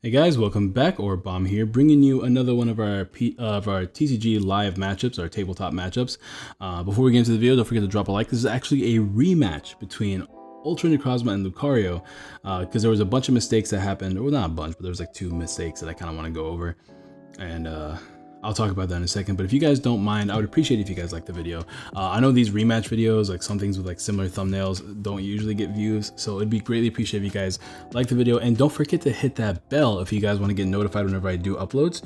Hey guys, welcome back. Bomb here, bringing you another one of our TCG live matchups, our tabletop matchups. Before we get into the video, don't forget to drop a like. This is actually a rematch between Ultra Necrozma and Lucario, because there was a bunch of mistakes that happened. Well, not a bunch, but there was like 2 mistakes that I kind of want to go over, and I'll talk about that in a second. But if you guys don't mind, I would appreciate it if you guys like the video. I know these rematch videos, like some things with like similar thumbnails, don't usually get views, so it'd be greatly appreciated if you guys like the video, and don't forget to hit that bell if you guys want to get notified whenever I do uploads.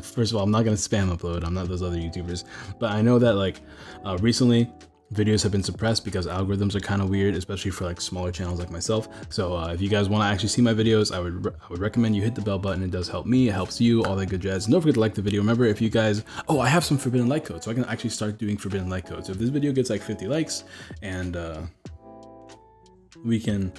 First of all, I'm not gonna spam upload. I'm not those other YouTubers, but I know that like recently videos have been suppressed because algorithms are kind of weird, especially for like smaller channels like myself. So if you guys want to actually see my videos, I would recommend you hit the bell button. It does help me, it helps you, all that good jazz. And don't forget to like the video. Remember, if you guys, I have some forbidden light codes, so I can actually start doing forbidden light codes. So if this video gets like 50 likes, and we can,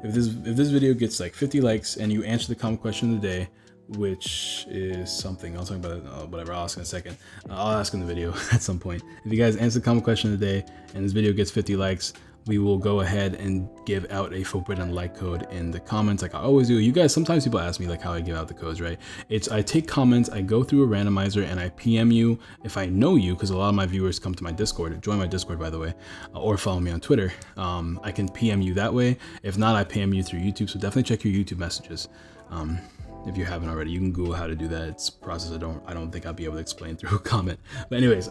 if this video gets like 50 likes and you answer the comment question of the day, which is something I'll talk about, whatever, I'll ask in a second. I'll ask in the video at some point. If you guys answer the comment question of the day and this video gets 50 likes, we will go ahead and give out a forbidden light code in the comments, like I always do. You guys, sometimes people ask me like how I give out the codes, right? I take comments, I go through a randomizer, and I PM you if I know you, because a lot of my viewers come to my Discord. Join my Discord, by the way, or follow me on Twitter. I can PM you that way. If not, I PM you through YouTube, so definitely check your YouTube messages. If you haven't already, you can Google how to do that. It's a process I don't think I'll be able to explain through a comment. But anyways,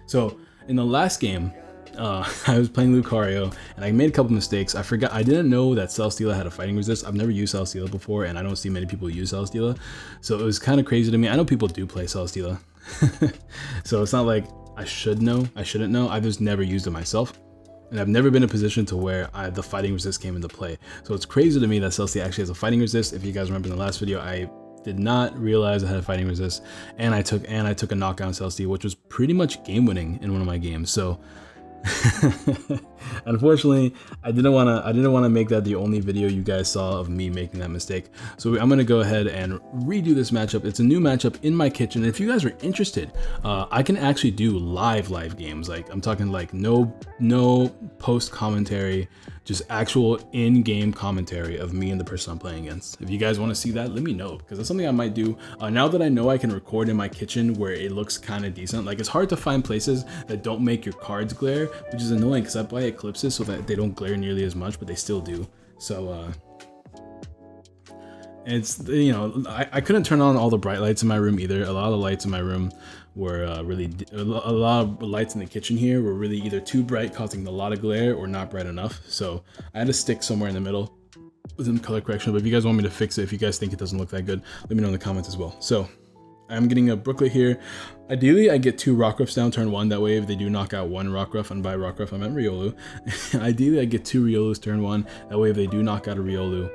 so in the last game, I was playing Lucario and I made a couple mistakes. I didn't know that Celesteela had a fighting resist. I've never used Celesteela before, and I don't see many people use Celesteela. So it was kind of crazy to me. I know people do play Celesteela. So it's not like I shouldn't know. I've just never used it myself. And I've never been in a position to where the fighting resist came into play. So it's crazy to me that Celesteela actually has a fighting resist. If you guys remember in the last video, I did not realize I had a fighting resist, and I took a knockout on Celesteela, which was pretty much game winning in one of my games. So unfortunately, I didn't want to make that the only video you guys saw of me making that mistake. So I'm gonna go ahead and redo this matchup. It's a new matchup in my kitchen. And if you guys are interested, I can actually do live games. Like I'm talking like no post commentary, just actual in-game commentary of me and the person I'm playing against. If you guys want to see that, let me know, because that's something I might do. Now that I know I can record in my kitchen where it looks kind of decent. Like it's hard to find places that don't make your cards glare, which is annoying because I buy eclipses so that they don't glare nearly as much, but they still do. So it's, you know, I couldn't turn on all the bright lights in my room either. A lot of the lights in my room were a lot of lights in the kitchen here were really either too bright, causing a lot of glare, or not bright enough. So I had to stick somewhere in the middle within color correction. But if you guys want me to fix it, if you guys think it doesn't look that good, let me know in the comments as well. So I'm getting a Brooklet here. Ideally, I get 2 Rockruffs down turn 1. That way, if they do knock out 1 Rockruff, and by Rockruff I meant Riolu. Ideally, I get 2 Riolus turn 1. That way, if they do knock out a Riolu,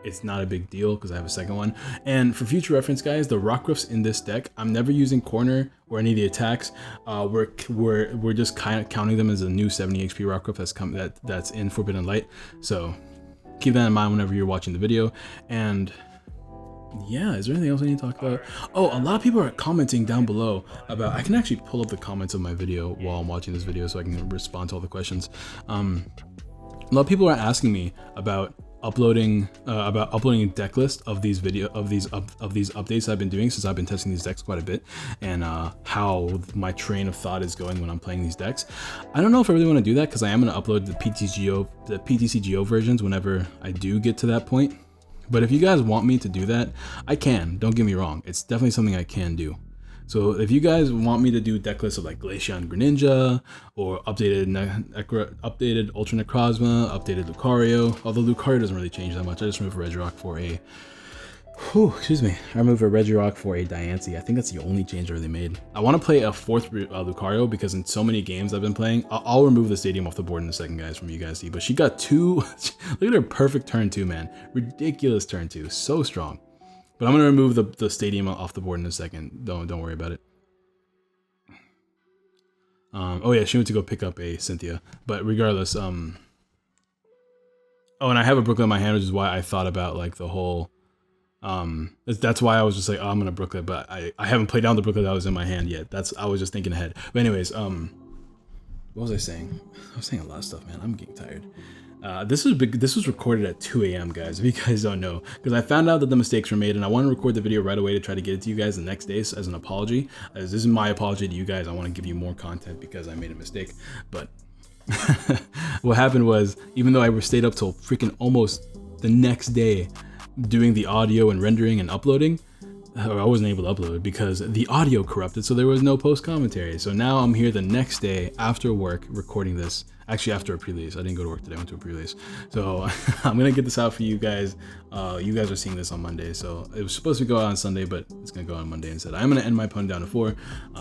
it's not a big deal because I have a second one. And for future reference, guys, the Rockruffs in this deck, I'm never using corner or any of the attacks. We're just kind of counting them as a new 70 HP Rockruff that's in Forbidden Light. So keep that in mind whenever you're watching the video. And yeah, is there anything else I need to talk about? Oh, a lot of people are commenting down below about, I can actually pull up the comments of my video while I'm watching this video so I can respond to all the questions. A lot of people are asking me about uploading a deck list of these updates I've been doing since I've been testing these decks quite a bit, and how my train of thought is going when I'm playing these decks. I don't know if I really want to do that, because I am going to upload the PTCGO versions whenever I do get to that point. But if you guys want me to do that, I can. Don't get me wrong. It's definitely something I can do. So if you guys want me to do deck lists of like Glaceon Greninja, or updated Ultra Necrozma, updated Lucario, although Lucario doesn't really change that much. I just removed Regirock for a, I removed a Regirock for a Diancie. I think that's the only change I really made. I want to play a 4th Lucario, because in so many games I've been playing, I'll remove the stadium off the board in a second, guys, from you guys see. But she got 2, look at her perfect turn 2, man. Ridiculous turn 2, so strong. But I'm gonna remove the stadium off the board in a second. Don't worry about it. Oh yeah, she went to go pick up a Cynthia. But regardless, oh, and I have a Brooklet in my hand, which is why I thought about like the whole, that's why I was just like, oh, I'm gonna Brooklet, but I haven't played down the Brooklet that was in my hand yet. I was just thinking ahead. But anyways, what was I saying? I was saying a lot of stuff, man. I'm getting tired. This was recorded at 2 a.m. guys, if you guys don't know, because I found out that the mistakes were made and I want to record the video right away to try to get it to you guys the next day as an apology. As this is my apology to you guys. I want to give you more content because I made a mistake. But what happened was, even though I stayed up till freaking almost the next day doing the audio and rendering and uploading, I wasn't able to upload because the audio corrupted, so there was no post commentary. So now I'm here the next day after work recording this. Actually, after a pre-release. I didn't go to work today, I went to a pre-release. So I'm gonna get this out for you guys. You guys are seeing this on Monday, so it was supposed to go out on Sunday, but it's gonna go on Monday instead. I'm gonna end my opponent down to 4.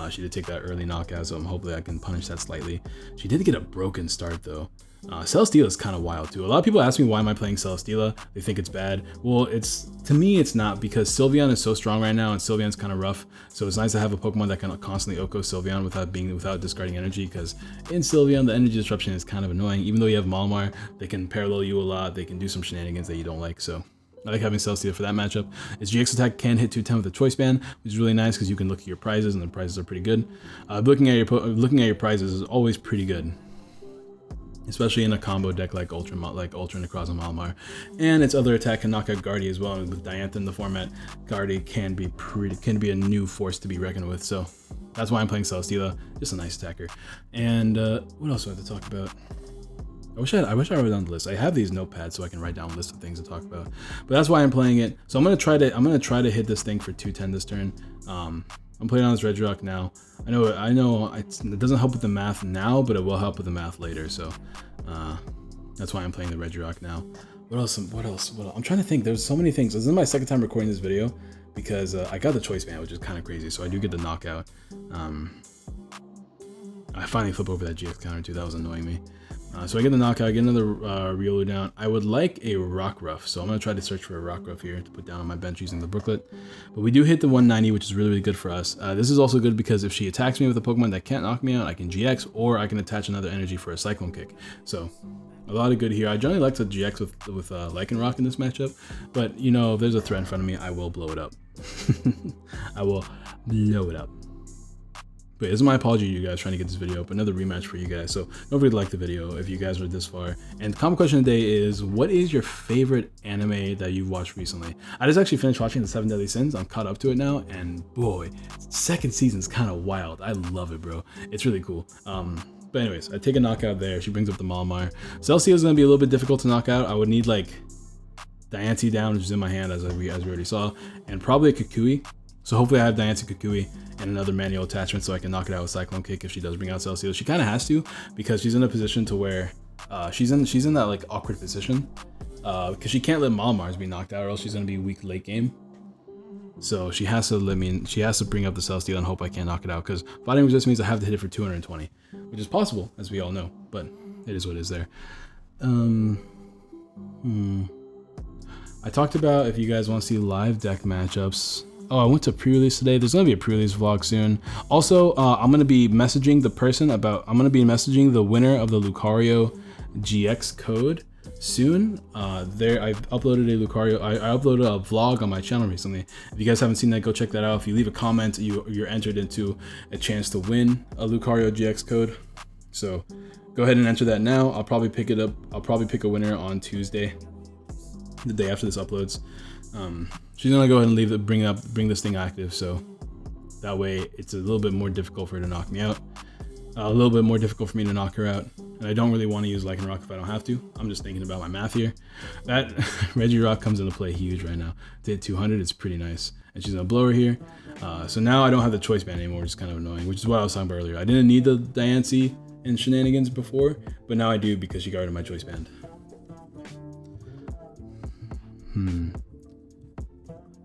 She did take that early knockout, so hopefully I can punish that slightly. She did get a broken start though. Celesteela is kind of wild too. A lot of people ask me why am I playing Celesteela. They think it's bad. Well, to me it's not, because Sylveon is so strong right now and Sylveon's kind of rough. So it's nice to have a Pokemon that can constantly Oko Sylveon without discarding energy, because in Sylveon the energy disruption is kind of annoying. Even though you have Mewmore, they can parallel you a lot. They can do some shenanigans that you don't like. So I like having Celesteela for that matchup. Its GX attack can hit 210 with a choice band, which is really nice because you can look at your prizes and the prizes are pretty good. Looking at your prizes is always pretty good, especially in a combo deck like Ultra Necrozma Mewmore. And its other attack can knock out Guardy as well. And with Diantha in the format, Guardy can be a new force to be reckoned with. So that's why I'm playing Celesteela. Just a nice attacker. And what else do I have to talk about? I wish I wrote down the list. I have these notepads so I can write down a list of things to talk about. But that's why I'm playing it. So I'm gonna try to hit this thing for 210 this turn. I'm playing on this Regirock now. I know it doesn't help with the math now, but it will help with the math later. So that's why I'm playing the Regirock now. What else? I'm trying to think. There's so many things. This is my second time recording this video because I got the choice band, which is kind of crazy. So I do get the knockout. I finally flip over that GX counter too. That was annoying me. So I get the knockout, I get another Riolu down. I would like a Rockruff, so I'm going to try to search for a Rockruff here to put down on my bench using the booklet. But we do hit the 190, which is really, really good for us. This is also good because if she attacks me with a Pokemon that can't knock me out, I can GX, or I can attach another energy for a Cyclone Kick. So a lot of good here. I generally like to GX with Lycanroc in this matchup, but you know, if there's a threat in front of me, I will blow it up. I will blow it up. But this is my apology to you guys trying to get this video up. Another rematch for you guys. So don't forget to like the video if you guys are this far. And the common question today is, what is your favorite anime that you've watched recently? I just actually finished watching The 7 Deadly Sins. I'm caught up to it now. And boy, second season's kind of wild. I love it, bro. It's really cool. But anyways, I take a knockout there. She brings up the Mewmore. Celesteela is going to be a little bit difficult to knock out. I would need like Diantha down, which is in my hand as we already saw. And probably a Kukui. So hopefully I have Diantha, Kukui, and another manual attachment so I can knock it out with Cyclone Kick if she does bring out Celesteela. She kind of has to, because she's in a position to where she's in that like awkward position because she can't let Mewmore be knocked out or else she's going to be weak late game. So she has to bring up the Celesteela and hope I can't knock it out, because fighting resist means I have to hit it for 220, which is possible, as we all know, but it is what it is there. I talked about if you guys want to see live deck matchups. Oh, I went to pre-release today. There's gonna be a pre-release vlog soon. Also, I'm gonna be messaging the winner of the Lucario GX code soon. I've uploaded a Lucario. I uploaded a vlog on my channel recently. If you guys haven't seen that, go check that out. If you leave a comment, you're entered into a chance to win a Lucario GX code. So go ahead and enter that now. I'll probably pick it up. I'll probably pick a winner on Tuesday, the day after this uploads. She's gonna go ahead and bring this thing active, so that way it's a little bit more difficult for her to knock me out, a little bit more difficult for me to knock her out, and I don't really want to use Lycanroc if I don't have to. I'm just thinking about my math here. That Regirock comes into play huge right now. To hit 200, it's pretty nice, and she's gonna blow her here. So now I don't have the choice band anymore, which is kind of annoying, which is what I was talking about earlier. I didn't need the Diantha and shenanigans before, but now I do because she got rid of my choice band.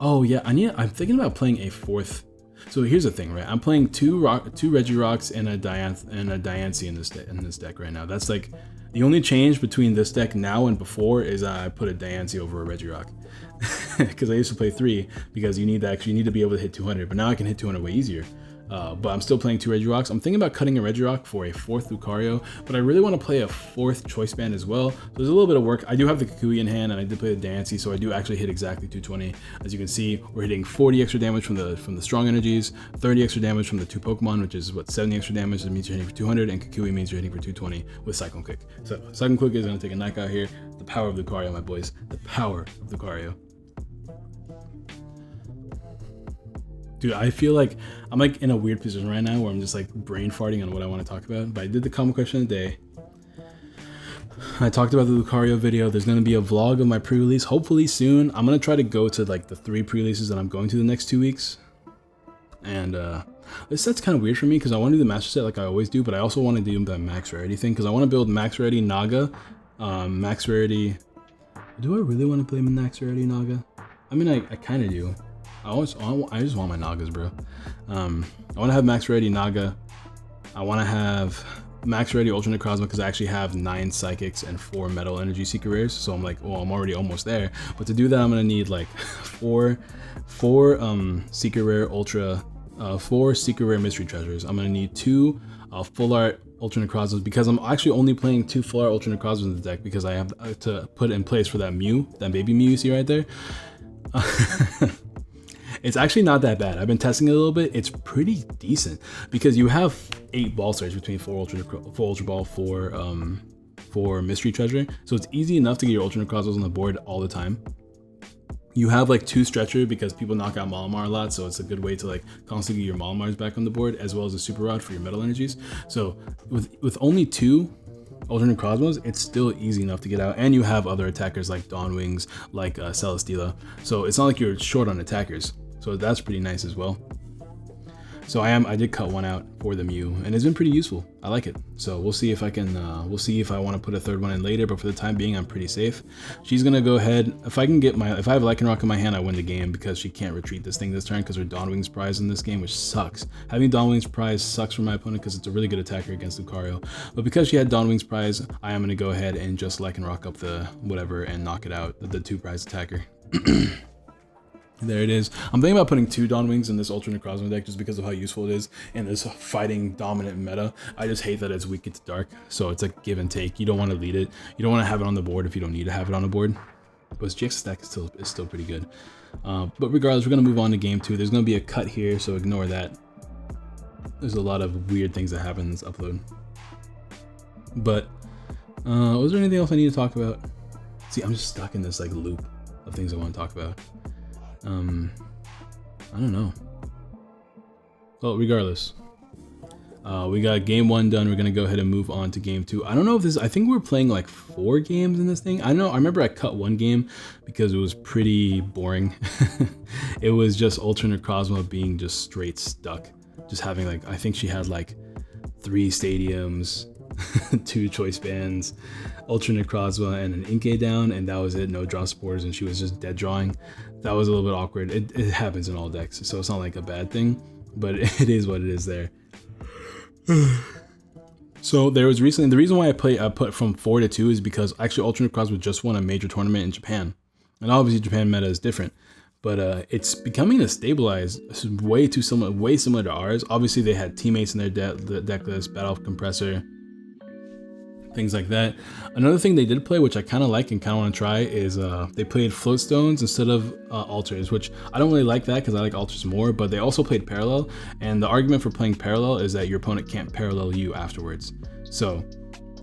Oh yeah, I'm thinking about playing a fourth. So here's the thing, right? I'm playing two Regirocks and a Diantha in this deck right now. That's like the only change between this deck now and before is I put a Diantha over a Regirock. Because I used to play 3 because you need to be able to hit 200, but now I can hit 200 way easier. but I'm still playing 2 Regirocks. I'm thinking about cutting a Regirock for a 4th Lucario, but I really want to play a 4th Choice Band as well. So there's a little bit of work. I do have the Kukui in hand, and I did play the Dancy, so I do actually hit exactly 220. As you can see, we're hitting 40 extra damage from the strong energies, 30 extra damage from the 2 Pokemon, which is what, 70 extra damage. That means you're hitting for 200, and Kukui means you're hitting for 220 with Cyclone Kick. So Cyclone Kick is going to take a knockout here. The power of Lucario, my boys. The power of Lucario. Dude, I feel like I'm like in a weird position right now where I'm just like brain farting on what I want to talk about. But I did the comment question of the day. I talked about the Lucario video. There's going to be a vlog of my pre-release, hopefully soon. I'm going to try to go to like the 3 pre-releases that I'm going to the next 2 weeks. And this set's kind of weird for me because I want to do the master set like I always do, but I also want to do the max rarity thing because I want to build max rarity Naga, max rarity. Do I really want to play max rarity Naga? I mean, I kind of do. I just want my Nagas, bro. I want to have max rarity Naga. I want to have max rarity Ultra Necrozma because I actually have 9 Psychics and 4 Metal Energy Secret Rares. So I'm like, well, I'm already almost there. But to do that, I'm gonna need like 4 Secret Rare Ultra, 4 Secret Rare Mystery Treasures. I'm gonna need 2 Full Art Ultra Necrozmas because I'm actually only playing 2 Full Art Ultra Necrozmas in the deck because I have to put in place for that Mew, that baby Mew you see right there. It's actually not that bad. I've been testing it a little bit. It's pretty decent because you have 8 ball stars between 4 Ultra Ball, 4 Mystery Treasure. So it's easy enough to get your Ultra Necrozmas on the board all the time. You have like 2 Stretcher because people knock out Malamar a lot, so it's a good way to like constantly get your Malamars back on the board, as well as a Super Rod for your Metal Energies. So with only 2 Ultra Necrozmas, it's still easy enough to get out, and you have other attackers like Dawn Wings, like Celesteela. So it's not like you're short on attackers. So that's pretty nice as well. So I did cut one out for the Mew, and it's been pretty useful. I like it. So we'll see if I can, we'll see if I want to put a 3rd one in later, but for the time being, I'm pretty safe. She's gonna go ahead, if I have Lycanroc in my hand, I win the game because she can't retreat this thing this turn because her Dawn Wings prize in this game, which sucks. Having Dawn Wings prize sucks for my opponent because it's a really good attacker against Lucario. But because she had Dawn Wings prize, I am gonna go ahead and just Lycanroc up the whatever and knock it out, the 2 prize attacker. There it is. I'm thinking about putting 2 Dawn Wings in this Ultra Necrozma deck just because of how useful it is in this fighting dominant meta. I just hate that it's weak to dark, so it's a give and take. You don't want to lead it. You don't want to have it on the board if you don't need to have it on the board. But his GX stack is still pretty good. But regardless, we're going to move on to game 2. There's going to be a cut here, so ignore that. There's a lot of weird things that happen in this upload. But was there anything else I need to talk about? See, I'm just stuck in this like loop of things I want to talk about. I don't know. Well, regardless, we got game 1 done. We're gonna go ahead and move on to game 2. I don't know if this, I think we're playing like 4 games in this thing. I remember I cut 1 game because it was pretty boring. It was just Ultra Necrozma being just straight stuck. Just having like, I think she had like 3 stadiums, 2 choice bands, Ultra Necrozma, and an Inkay down, and that was it. No draw supporters, and she was just dead drawing. That was a little bit awkward. It happens in all decks, so it's not like a bad thing, but it is what it is there. So there was recently, the reason why I put from 4 to 2 is because actually Ultra Necrozma just won a major tournament in Japan, and obviously Japan meta is different, but it's becoming a stabilized, way similar to ours. Obviously they had teammates in their deck list, Battle Compressor, things like that. Another thing they did play, which I kind of like and kind of want to try, is they played Floatstones instead of Altars, which I don't really like that because I like Altars more, but they also played Parallel, and the argument for playing Parallel is that your opponent can't parallel you afterwards. So,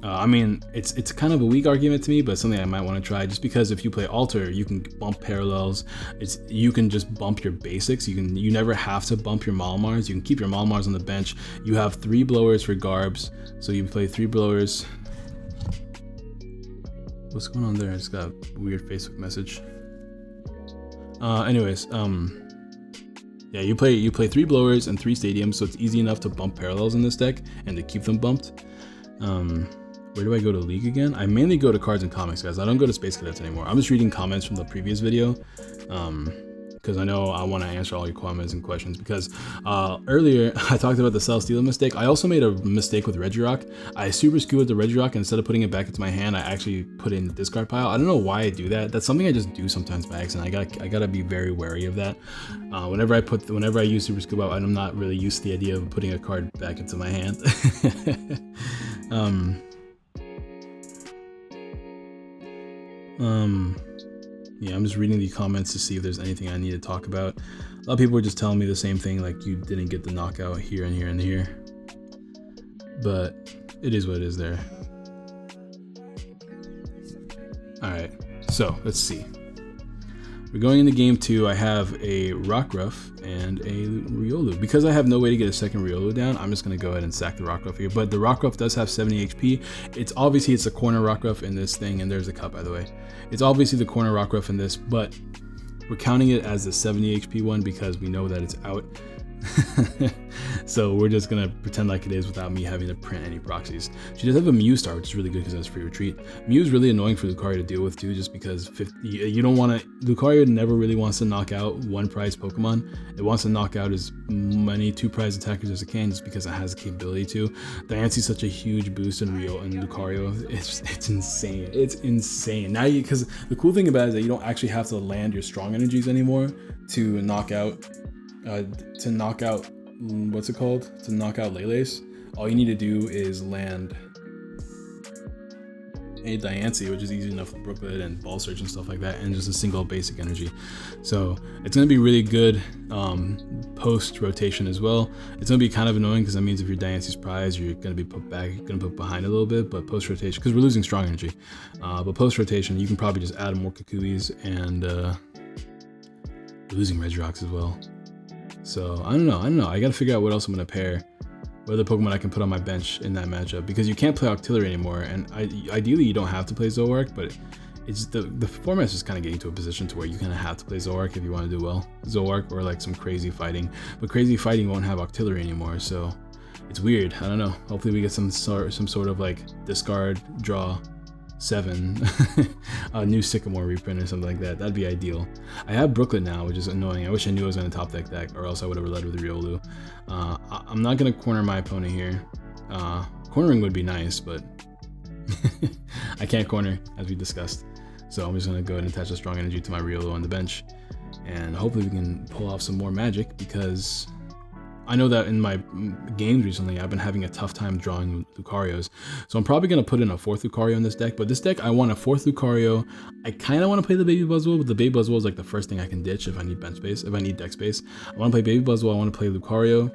I mean, it's kind of a weak argument to me, but something I might want to try, just because if you play Altar, you can bump Parallels, you can just bump your basics, you never have to bump your Malamars, you can keep your Malamars on the bench, you have 3 blowers for Garbs, so you play 3 blowers. What's going on there? I just got a weird Facebook message. Anyways, yeah, you play 3 blowers and 3 stadiums, so it's easy enough to bump Parallels in this deck and to keep them bumped. Where do I go to League again? I mainly go to Cards and Comics, guys. I don't go to Space Cadets anymore. I'm just reading comments from the previous video. because I know I want to answer all your comments and questions. Because earlier I talked about the Celesteela mistake. I also made a mistake with Regirock. I super scooped the Regirock, and instead of putting it back into my hand, I actually put it in the discard pile. I don't know why I do that. That's something I just do sometimes by accident. I gotta be very wary of that. Whenever I use super scoop out, I'm not really used to the idea of putting a card back into my hand. Yeah, I'm just reading the comments to see if there's anything I need to talk about. A lot of people are just telling me the same thing, like you didn't get the knockout here and here and here. But it is what it is there. Alright, so let's see. We're going into game 2. I have a Rockruff and a Riolu. Because I have no way to get a second Riolu down, I'm just going to go ahead and sack the Rockruff here. But the Rockruff does have 70 HP. It's a corner Rockruff in this thing, and there's a cup, by the way. It's obviously the corner Rockruff in this, but we're counting it as the 70 HP one because we know that it's out. So we're just gonna pretend like it is without me having to print any proxies. She does have a Mew star, which is really good because it has free retreat. Mew is really annoying for Lucario to deal with too, just because you don't want to. Lucario never really wants to knock out one prize Pokemon. It wants to knock out as many 2-prize attackers as it can, just because it has the capability to. Diancie's such a huge boost in Rio and Lucario. It's insane. It's insane. Now because the cool thing about it is that you don't actually have to land your strong energies anymore to knock out. What's it called? To knock out Lele's. All you need to do is land a Diancie, which is easy enough with Brooklet and Ball Search and stuff like that, and just a single basic energy. So it's going to be really good post rotation as well. It's going to be kind of annoying because that means if your Diancie's prize, you're going to be put back, you're going to put behind a little bit, but post rotation, because we're losing strong energy, but post rotation, you can probably just add more Kukuis and losing Regirocks as well. So I don't know. I gotta figure out what else I'm gonna pair. What other Pokemon I can put on my bench in that matchup, because you can't play Octillery anymore, and ideally you don't have to play Zoroark, but it's the format's just kind of getting to a position to where you kind of have to play Zoroark if you want to do well. Zoroark or like some crazy fighting, but crazy fighting won't have Octillery anymore, so it's weird. I don't know. Hopefully we get some sort of like discard, draw 7 a new Sycamore reprint or something like that. That'd be ideal. I have Brooklet now, which is annoying. I wish I knew I was going to top deck that, or else I would have led with Riolu. I'm not going to corner my opponent here. Cornering would be nice, but I can't corner, as we discussed. So I'm just going to go ahead and attach a strong energy to my Riolu on the bench, and hopefully we can pull off some more magic, because I know that in my games recently, I've been having a tough time drawing Lucarios. So I'm probably going to put in a 4th Lucario in this deck. But this deck, I want a 4th Lucario. I kind of want to play the Baby Buzzwole, but the Baby Buzzwole is like the first thing I can ditch if I need bench space, if I need deck space. I want to play Baby Buzzwole, I want to play Lucario,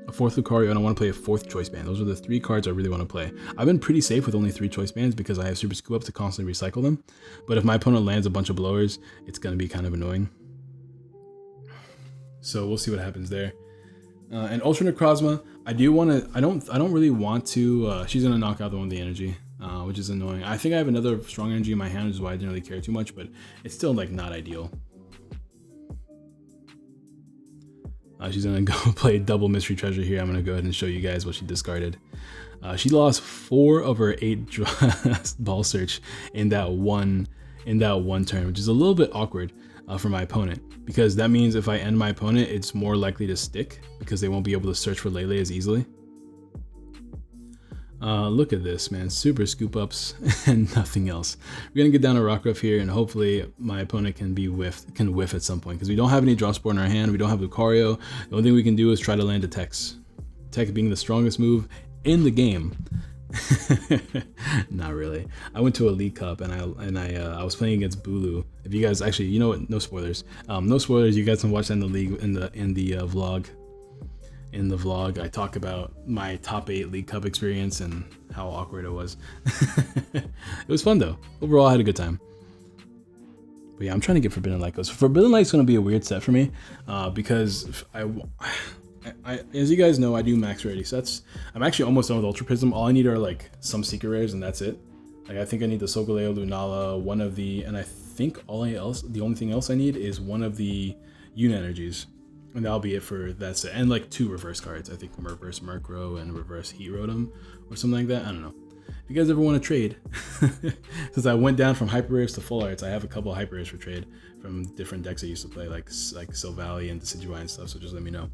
a 4th Lucario, and I want to play a 4th Choice Band. Those are the 3 cards I really want to play. I've been pretty safe with only 3 Choice Bands because I have Super Scoop Ups to constantly recycle them. But if my opponent lands a bunch of blowers, it's going to be kind of annoying. So we'll see what happens there. And Ultra Necrozma, I don't really want to, she's going to knock out the one with the energy, which is annoying. I think I have another strong energy in my hand, which is why I didn't really care too much, but it's still like not ideal. She's going to go play double Mystery Treasure here. I'm going to go ahead and show you guys what she discarded. She lost 4 of her 8 Ball Search in that one turn, which is a little bit awkward for my opponent, because that means if I end my opponent, it's more likely to stick because they won't be able to search for Lele as easily. Look at this, man. Super scoop ups and nothing else. We're gonna get down to Rockruff here, and hopefully my opponent can whiff at some point, because we don't have any draw spore in our hand. We don't have Lucario. The only thing we can do is try to land a Tex. Tex being the strongest move in the game. Not really. I went to a League Cup and I was playing against Bulu. If you guys actually, you know what? No spoilers. No spoilers. You guys can watch that in the league in the vlog. In the vlog, I talk about my top 8 League Cup experience and how awkward it was. It was fun though. Overall, I had a good time. But yeah, I'm trying to get Forbidden Light. So Forbidden Light's going to be a weird set for me because as you guys know, I do max rarity sets. I'm actually almost done with Ultra Prism. All I need are like some secret rares, and that's it. Like I think I need the Solgaleo, Lunala, one of the, and I think the only thing else I need is one of the Una energies, and that'll be it for that set. And like 2 reverse cards. I think reverse Murkrow and reverse Heat Rotom or something like that. I don't know. if you guys ever want to trade, since I went down from hyper rares to full arts, I have a couple of hyper rares for trade from different decks I used to play, like Sylvali and Decidueye and stuff. So just let me know.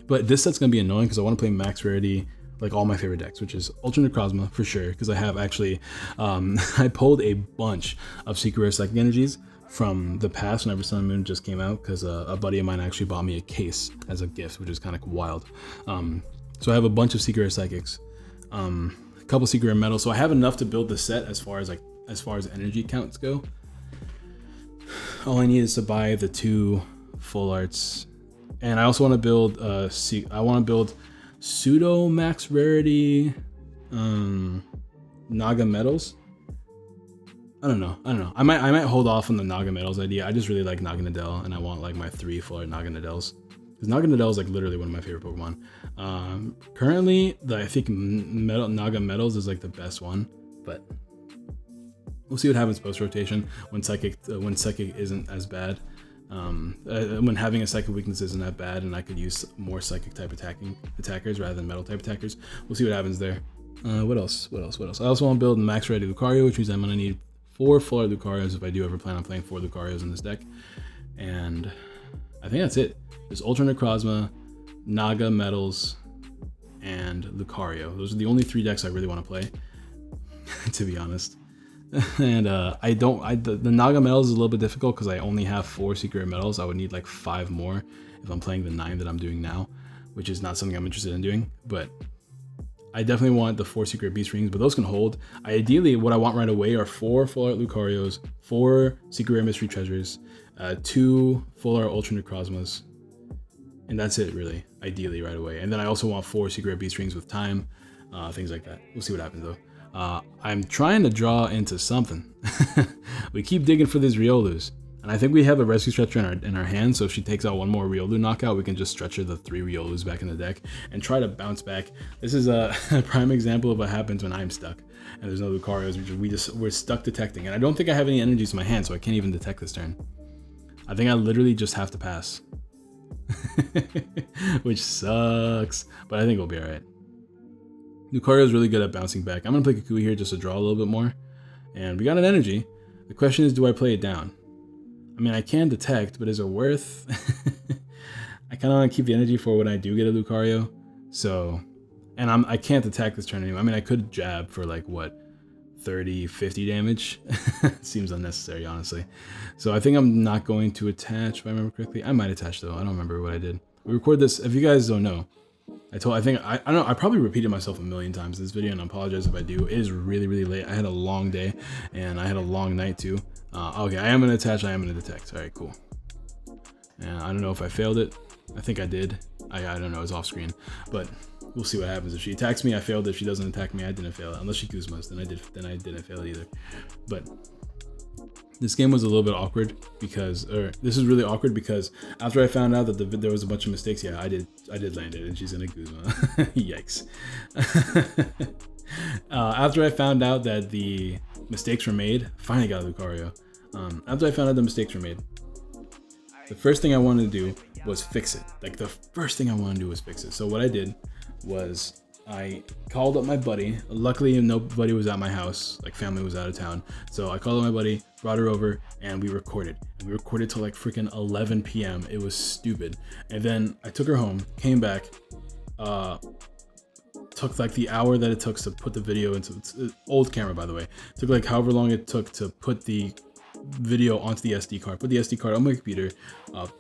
But this set's gonna be annoying because I want to play max rarity, like all my favorite decks, which is Ultra Necrozma for sure, because I have actually, I pulled a bunch of secret rare psychic energies from the past whenever Sun and Moon just came out, because a buddy of mine actually bought me a case as a gift, which is kind of wild. So I have a bunch of secret rare psychics, a couple secret rare metals, so I have enough to build the set as far as energy counts go. All I need is to buy the 2 full arts, and I also want to build pseudo max rarity Naga metals. I don't know. I might hold off on the Naga metals idea. I just really like Naga Nadel, and I want like my 3 full art Naga Nadels, because Naga Nadel is like literally one of my favorite Pokemon. Currently, I think Naga metals is like the best one, but we'll see what happens post rotation when psychic isn't as bad. When having a psychic weakness isn't that bad, and I could use more psychic type attackers rather than metal type attackers. We'll see what happens there. What else? I also want to build max ready Lucario, which means I'm gonna need 4 full art Lucarios if I do ever plan on playing 4 Lucarios in this deck. And I think that's it. There's Ultra Necrozma, Naga metals, and Lucario. Those are the only 3 decks I really want to play, to be honest. And the Naga metals is a little bit difficult because I only have 4 secret metals. I would need like 5 more if I'm playing the 9 that I'm doing now, which is not something I'm interested in doing. But I definitely want the 4 secret beast rings, but those can hold. Ideally, what I want right away are 4 full art Lucarios, 4 secret rare mystery treasures, 2 full art Ultra Necrozmas, and that's it really, ideally right away. And then I also want 4 secret beast rings with time, things like that. We'll see what happens though. I'm trying to draw into something. We keep digging for these Riolus, and I think we have a rescue stretcher in our hand, so if she takes out 1 more Riolu knockout, we can just stretcher the 3 Riolus back in the deck and try to bounce back. This is a prime example of what happens when I'm stuck and there's no Lucarios. We're stuck detecting, and I don't think I have any energies in my hand, so I can't even detect this turn. I think I literally just have to pass. Which sucks, but I think we'll be alright. Lucario is really good at bouncing back. I'm going to play Kukui here just to draw a little bit more. And we got an energy. The question is, do I play it down? I mean, I can detect, but is it worth? I kind of want to keep the energy for when I do get a Lucario. So, and I can't attack this turn anymore. I mean, I could jab for like, what, 30, 50 damage? Seems unnecessary, honestly. So I think I'm not going to attach, if I remember correctly. I might attach, though. I don't remember what I did. We record this, if you guys don't know, I don't know, I probably repeated myself a million times in this video, and I apologize if I do. It is really, really late. I had a long day, and I had a long night too. Okay, I am going to attach, I am going to detect. All right, cool. And I don't know if I failed it. I think I did. I don't know, it's off screen. But we'll see what happens. If she attacks me, I failed. If she doesn't attack me, I didn't fail it. Unless she Guzmas, then I didn't fail it either. But this game was a little bit awkward because, this is really awkward because after I found out that there was a bunch of mistakes, yeah, I did land it, and she's in a Guzma. Yikes. After I found out that the mistakes were made, finally got a Lucario. After I found out the mistakes were made, the first thing I wanted to do was fix it. Like, the first thing I wanted to do was fix it. So what I did was I called up my buddy. Luckily, nobody was at my house. Like, family was out of town. So I called up my buddy, brought her over, and we recorded. And we recorded till like freaking 11 p.m. It was stupid. And then I took her home, came back, took like the hour that it took to put the video into, it's an old camera, by the way. It took like however long it took to put the video onto the SD card, put the SD card on my computer,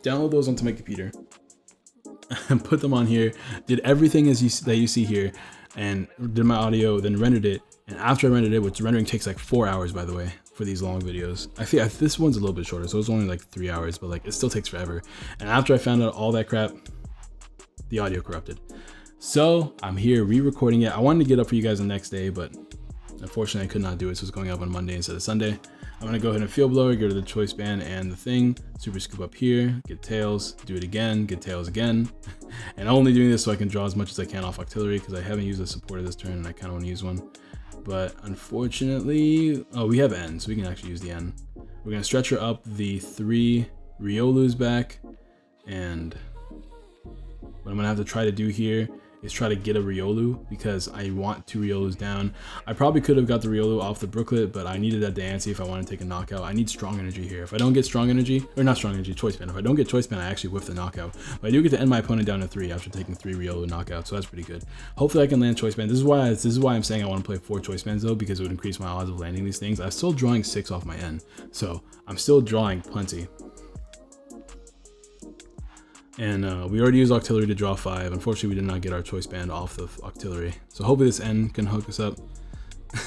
download those onto my computer, and put them on here, did everything that you see here, and did my audio, then rendered it. And after I rendered it, which rendering takes like 4 hours, by the way, for these long videos. I think this one's a little bit shorter, so it's only like 3 hours, but like it still takes forever. And after I found out all that crap, the audio corrupted. So I'm here re-recording it. I wanted to get up for you guys the next day, but unfortunately I could not do it, so it's going up on Monday instead of Sunday. I'm gonna go ahead and field blower, go to the choice band and the thing, super scoop up here, get tails, do it again, get tails again. And I'm only doing this so I can draw as much as I can off auxiliary because I haven't used a supporter this turn and I kind of want to use one. But unfortunately, oh, we have N, so we can actually use the N. We're gonna stretch her up the 3 Riolus back, and what I'm gonna have to try to do here is try to get a Riolu because I want 2 Riolus down. I probably could have got the Riolu off the Brooklet, but I needed that Diancie if I want to take a knockout. I need strong energy here. If I don't get strong energy, or not strong energy, choice band. If I don't get choice band, I actually whiff the knockout. But I do get to end my opponent down to 3 after taking 3 Riolu knockouts, so that's pretty good. Hopefully I can land choice band. This is why I'm saying I want to play 4 choice bands though, because it would increase my odds of landing these things. I'm still drawing 6 off my end, so I'm still drawing plenty. And we already used Octillery to draw 5. Unfortunately, we did not get our choice band off the Octillery. So hopefully this end can hook us up.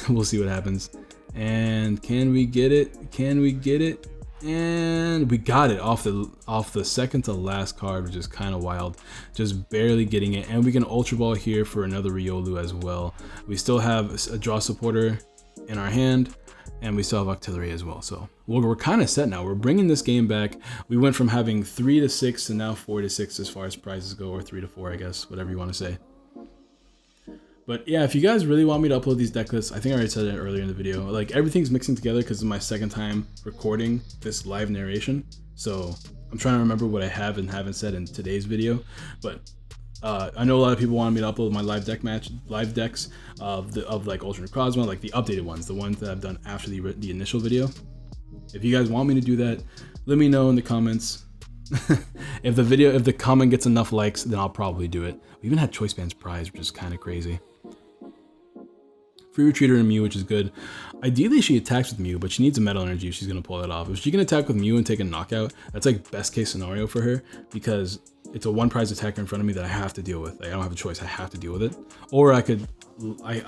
We'll see what happens. And can we get it? Can we get it? And we got it off the second to last card, which is kind of wild. Just barely getting it. And we can Ultra Ball here for another Riolu as well. We still have a draw supporter in our hand. And we still have Octillery as well. So we're kind of set now. We're bringing this game back. We went from having 3 to 6 to now 4 to 6 as far as prizes go, or 3 to 4, I guess, whatever you want to say. But yeah, if you guys really want me to upload these deck lists, I think I already said it earlier in the video. Like, everything's mixing together because it's my second time recording this live narration. So I'm trying to remember what I have and haven't said in today's video. But I know a lot of people wanted me to upload my live decks of like Ultra Necrozma, like the updated ones, the ones that I've done after the initial video. If you guys want me to do that, let me know in the comments. If the comment gets enough likes, then I'll probably do it. We even had Choice Bands prize, which is kind of crazy. Free Retreater and Mew, which is good. Ideally, she attacks with Mew, but she needs a Metal Energy if she's going to pull that off. If she can attack with Mew and take a knockout, that's like best case scenario for her, because it's a 1 prize attacker in front of me that I have to deal with. Like, I don't have a choice. I have to deal with it. Or I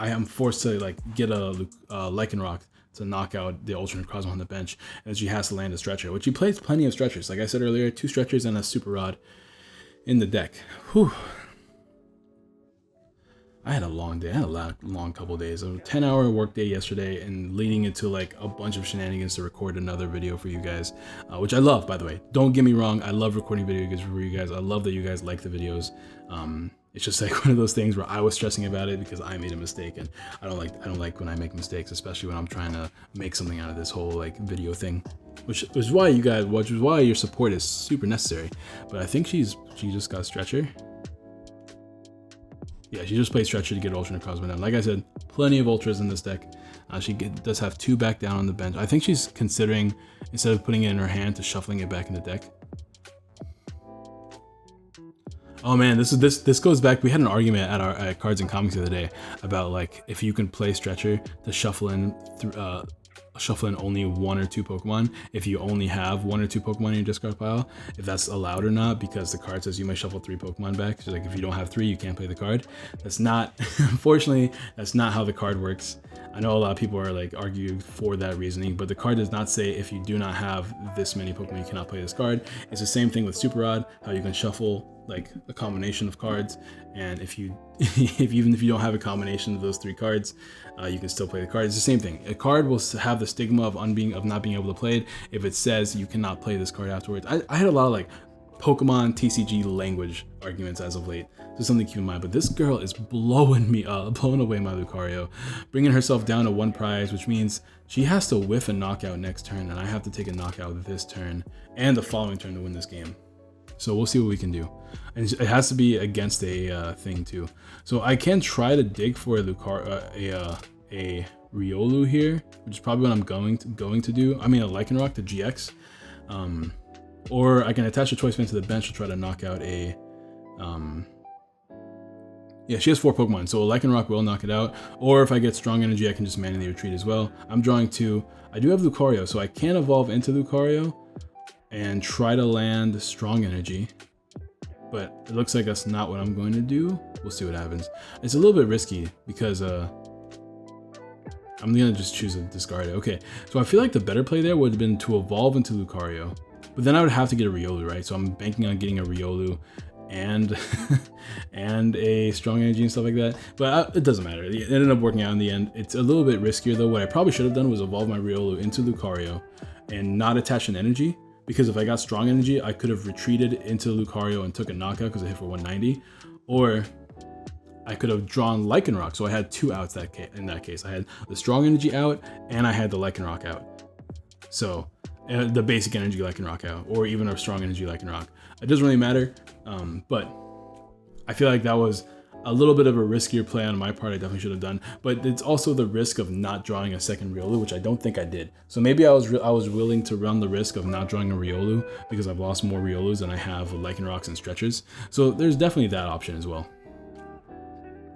am forced to like get a Lycanroc to knock out the Ultra Necrozma on the bench, and she has to land a Stretcher, which she plays plenty of Stretchers. Like I said earlier, 2 Stretchers and a Super Rod in the deck. Whew. I had a long day. I had a long couple days. A 10-hour workday yesterday, and leading into like a bunch of shenanigans to record another video for you guys, which I love, by the way. Don't get me wrong. I love recording videos for you guys. I love that you guys like the videos. It's just like one of those things where I was stressing about it because I made a mistake, and I don't like when I make mistakes, especially when I'm trying to make something out of this whole like video thing, which is why your support is super necessary. But I think she just got Stretcher. Yeah, she just played Stretcher to get Ultra Necrozma down. Like I said, plenty of Ultras in this deck. She does have 2 back down on the bench. I think she's considering, instead of putting it in her hand, to shuffling it back in the deck. Oh man, this goes back. We had an argument at Cards and Comics the other day about like if you can play Stretcher to shuffle in only 1 or 2 Pokemon if you only have 1 or 2 Pokemon in your discard pile, if that's allowed or not, because the card says you may shuffle 3 Pokemon back. So like if you don't have 3, you can't play the card. That's not, unfortunately, that's not how the card works. I know a lot of people are like arguing for that reasoning, but the card does not say if you do not have this many Pokemon, you cannot play this card. It's the same thing with Super Rod, how you can shuffle like a combination of cards, and if you even if you don't have a combination of those 3 cards, you can still play the card. It's the same thing. A card will have the stigma of not being able to play it if it says you cannot play this card afterwards. I had a lot of like Pokemon TCG language arguments as of late, so something to keep in mind. But this girl is blowing me up, blowing away my Lucario, bringing herself down to 1 prize, which means she has to whiff a knockout next turn, and I have to take a knockout this turn and the following turn to win this game. So we'll see what we can do. And it has to be against a thing too. So I can try to dig for a Riolu here, which is probably what I'm going to do. I mean a Lycanroc to GX. Or I can attach a Choice Band to the bench to try to knock out a... yeah, she has 4 Pokemon, so a Lycanroc will knock it out. Or if I get Strong Energy, I can just manually retreat as well. I'm drawing 2. I do have Lucario, so I can evolve into Lucario and try to land Strong Energy, but it looks like that's not what I'm going to do. We'll see what happens. It's a little bit risky because I'm gonna just choose to discard it. Okay, so I feel like the better play there would have been to evolve into Lucario, but then I would have to get a Riolu, right? So I'm banking on getting a Riolu and and a Strong Energy and stuff like that, but it doesn't matter. It ended up working out in the end. It's a little bit riskier though. What I probably should have done was evolve my Riolu into Lucario and not attach an energy, because if I got Strong Energy, I could have retreated into Lucario and took a knockout because I hit for 190, or I could have drawn Lycanroc. So I had 2 outs in that case. I had the Strong Energy out and I had the Lycanroc out. So the basic energy Lycanroc out, or even a Strong Energy Lycanroc. It doesn't really matter, but I feel like that was a little bit of a riskier play on my part. I definitely should have done, but it's also the risk of not drawing a second Riolu, which I don't think I did. So maybe I was willing to run the risk of not drawing a Riolu because I've lost more Riolus than I have Lichen Rocks and Stretchers. So there's definitely that option as well.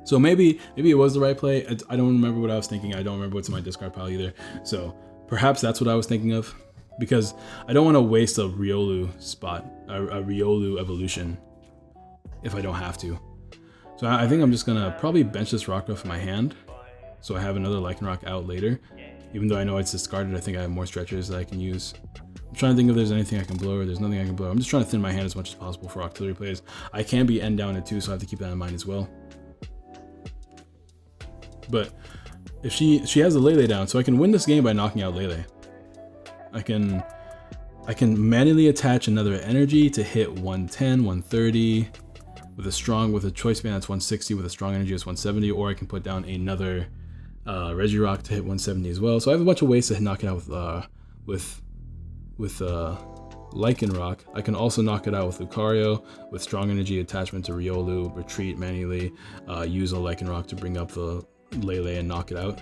So maybe it was the right play. I don't remember what I was thinking. I don't remember what's in my discard pile either. So perhaps that's what I was thinking of, because I don't want to waste a Riolu spot, a Riolu evolution, if I don't have to. So I think I'm just gonna probably bench this Rockruff in my hand, so I have another Lycanroc out later. Even though I know it's discarded, I think I have more Stretchers that I can use. I'm trying to think if there's anything I can blow, or there's nothing I can blow. I'm just trying to thin my hand as much as possible for Octillery plays. I can be end down at 2, so I have to keep that in mind as well. But if she has a Lele down, so I can win this game by knocking out Lele. I can manually attach another energy to hit 110, 130. With a choice band that's 160, with a strong energy that's 170, or I can put down another Regirock to hit 170 as well. So I have a bunch of ways to knock it out with Lycanroc. I can also knock it out with Lucario, with strong energy attachment to Riolu, retreat manually, use a Lycanroc to bring up the Lele and knock it out.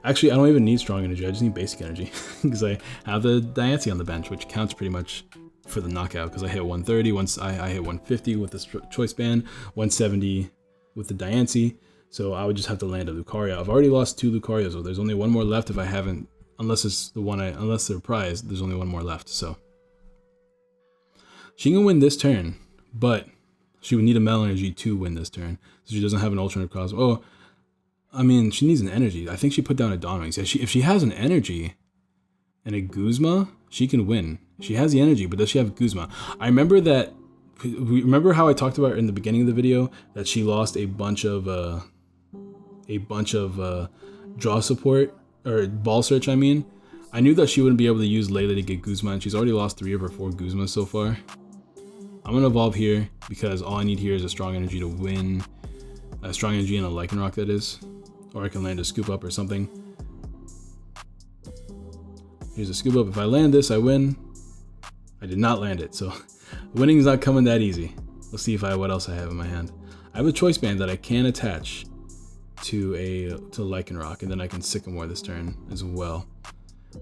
Actually, I don't even need strong energy, I just need basic energy because I have the Diancie on the bench, which counts pretty much for the knockout, because I hit 130, once I hit 150 with the choice band, 170 with the Diancie, so I would just have to land a Lucario. I've already lost 2 Lucarios, so there's only one more left if I haven't, unless it's the one unless they're prized, there's only one more left. So she can win this turn, but she would need a Metal Energy to win this turn, so she doesn't have an alternate cross. Oh, I mean, she needs an energy. I think she put down a Dawnwings. If she has an energy and a Guzma, she can win. She has the energy, but does she have Guzma? I remember that. Remember how I talked about in the beginning of the video that she lost a bunch of draw support, or ball search. I mean, I knew that she wouldn't be able to use Lele to get Guzma, and she's already lost 3 of her 4 Guzmas so far. I'm gonna evolve here because all I need here is a strong energy to win. A strong energy and a Lycanroc, that is, or I can land a scoop up or something. Here's a scoop up. If I land this, I win. I did not land it, so winning is not coming that easy. Let's see what else I have in my hand. I have a choice band that I can attach to Lycanroc, and then I can Sycamore this turn as well.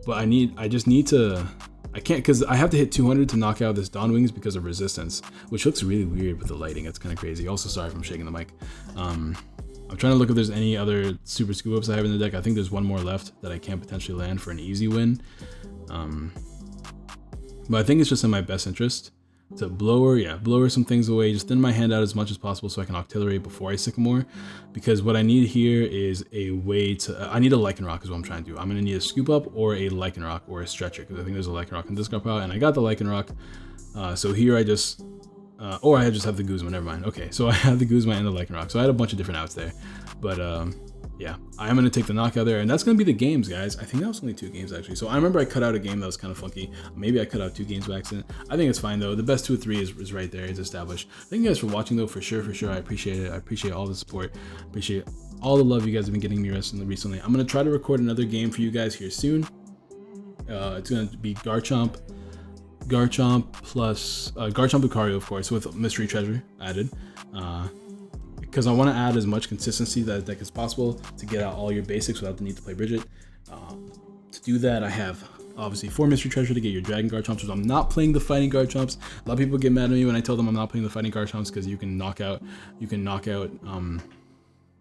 But I just need to. I can't, because I have to hit 200 to knock out this Dawnwings because of resistance, which looks really weird with the lighting. It's kind of crazy. Also, sorry if I'm shaking the mic. I'm trying to look if there's any other super scoop ups I have in the deck. I think there's one more left that I can potentially land for an easy win. But I think it's just in my best interest to blow her some things away, just thin my hand out as much as possible so I can Octillery before I Sycamore, because what I need here is a way to, I need a Lycanroc is what I'm trying to do. I'm going to need a scoop up or a Lycanroc or a Stretcher, because I think there's a Lycanroc in discard pile, and I got the Lycanroc. So here I just, or I just have the Guzma, never mind. Okay, so I have the Guzma and the Lycanroc, so I had a bunch of different outs there. But yeah, I'm going to take the knockout there, and that's going to be the games, guys. I think that was only 2 games, actually. So I remember I cut out a game that was kind of funky. Maybe I cut out 2 games by accident. I think it's fine, though. The best 2 or 3 is right there. It's established. Thank you guys for watching, though, for sure. I appreciate it. I appreciate all the support. I appreciate all the love you guys have been getting me recently. I'm going to try to record another game for you guys here soon. It's going to be Garchomp plus Garchomp Lucario, of course, with Mystery Treasure added. Because I want to add as much consistency to that deck as possible to get out all your basics without the need to play Bridget. To do that, I have obviously 4 Mystery Treasure to get your Dragon Garchomps, so I'm not playing the Fighting Garchomps. A lot of people get mad at me when I tell them I'm not playing the Fighting Garchomps, because you can knock out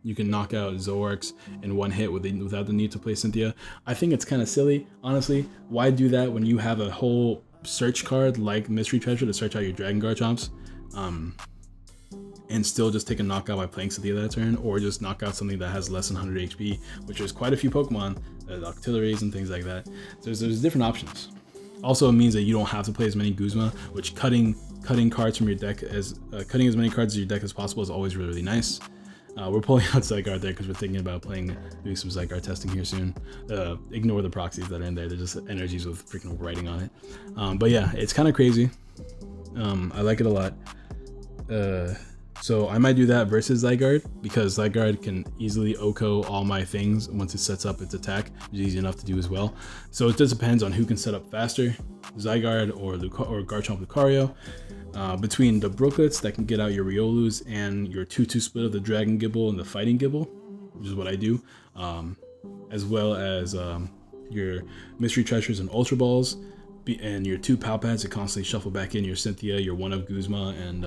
Zoroarks in one hit without the need to play Cynthia. I think it's kind of silly, honestly. Why do that when you have a whole search card like Mystery Treasure to search out your Dragon Garchomps? And still just take a knockout by playing Cynthia that turn, or just knock out something that has less than 100 HP, which is quite a few Pokemon, Octilleries and things like that. So there's different options. Also, it means that you don't have to play as many Guzma, which cutting cards from your deck cutting as many cards as your deck as possible is always really, really nice. We're pulling out Zygarde there because we're thinking about doing some Zygarde testing here soon. Ignore the proxies that are in there; they're just energies with freaking writing on it. But yeah, it's kind of crazy. I like it a lot. So I might do that versus Zygarde, because Zygarde can easily OHKO all my things once it sets up its attack, which is easy enough to do as well. So it just depends on who can set up faster, Zygarde or Garchomp Lucario. between the Brooklets that can get out your Riolus and your 2/2 split of the Dragon Gibble and the Fighting Gibble, which is what I do, as well as your Mystery Treasures and Ultra Balls, and your 2 Pal Pads to constantly shuffle back in your Cynthia, your 1 of Guzma, and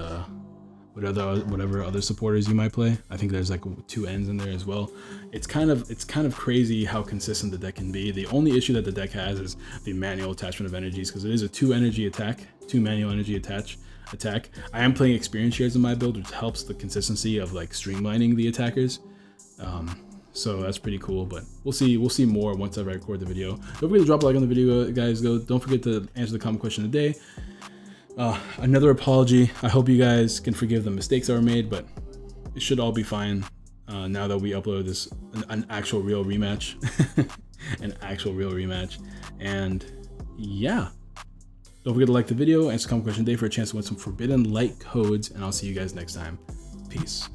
whatever other supporters you might play. I think there's like 2 ends in there as well. It's kind of crazy how consistent the deck can be. The only issue that the deck has is the manual attachment of energies, because it is a 2 energy attack, 2 manual energy attack. I am playing experience shares in my build, which helps the consistency of like streamlining the attackers. So that's pretty cool, but we'll see more once I record the video. Don't forget to drop a like on the video, guys. Don't forget to answer the comment question of the day. Another apology. I hope you guys can forgive the mistakes that were made, but it should all be fine now that we upload this an actual real rematch. An actual real rematch. And yeah, don't forget to like the video, answer the comment question of the day for a chance to win some Forbidden Light codes, and I'll see you guys next time. Peace.